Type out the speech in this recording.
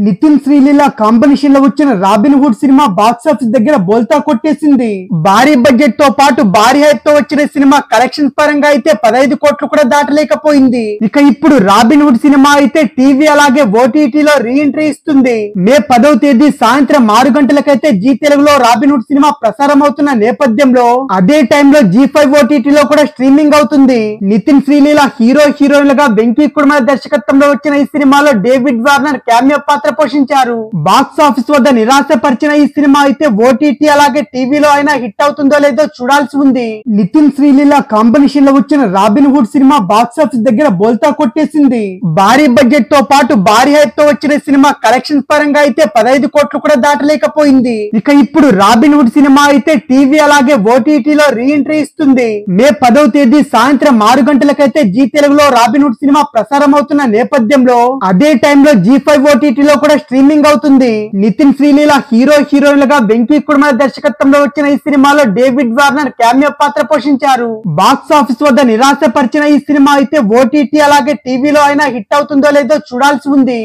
Nitin Sreeleela combination లో వచ్చిన robin hood cinema box office దగ్గర బోల్తా కొట్టేసింది. భారీ బడ్జెట్ తో పాటు భారీ హైప్ తో వచ్చిన సినిమా కలెక్షన్స్ పరంగా అయితే 15 కోట్లు కూడా దాటలేకపోయింది. ఇక ఇప్పుడు రాబిన్ హుడ్ సినిమా అయితే టీవీ అలాగే ఓటీటీలో రీ ఎంట్రీ ఇస్తుంది. మే 10వ తేదీ సాయంత్రం 6 గంటలకైతే జీ తెలుగులో రాబిన్ హుడ్ సినిమా ప్రసారం అవుతున్న నేపథ్యంలో అదే టైంలో G5 ఓటీటీలో కూడా స్ట్రీమింగ్ అవుతుంది. నితిన్ శ్రీలీల హీరోయిన్లుగా వెంకీ కుర్మ దర్శకత్వంలో వచ్చిన ఈ సినిమాలో డేవిడ్ వార్నర్ క్యామియో పాత్ర పోషించారు. బాక్స్ ఆఫీస్ వద్ద నిరాశపరిచిన ఈ సినిమా అయితే ఓటీటీ అలాగే టీవీలో అయినా హిట్ అవుతుందో లేదో చూడాల్సి ఉంది. నితిన్ శ్రీలీల కాంబినేషన్ లో వచ్చిన robin hood cinema box office దగ్గర బోల్తా కొట్టేసింది. భారీ బడ్జెట్ తో పాటు భారీ హైప్ తో వచ్చిన సినిమా కలెక్షన్స్ పరంగా అయితే 15 కోట్లు కూడా దాటలేకపోయింది. ఇక ఇప్పుడు రాబిన్ హుడ్ సినిమా అయితే టీవీ అలాగే ఓటీటీలో రీ ఎంట్రీ ఇస్తుంది. మే 10వ తేదీ సాయంత్రం 6 గంటలకైతే జీ తెలుగులో రాబిన్ హుడ్ సినిమా ప్రసారం అవుతున్న నేపథ్యంలో అదే టైంలో G5 ఓటీటీలో కూడా స్ట్రీమింగ్ అవుతుంది. నితిన్ శ్రీలీల హీరోయిన్లుగా వెంకీ కుర్మ దర్శకత్వంలో వచ్చిన ఈ సినిమాలో డేవిడ్ వార్నర్ క్యామియో పాత్ర పోషించారు. బాక్స్ ఆఫీస్ వద్ద నిరాశపరిచిన ఈ సినిమా అయితే ఓటీటీ అలాగే టీవీలో అయినా హిట్ అవుతుందో లేదో చూడాల్సి ఉంది.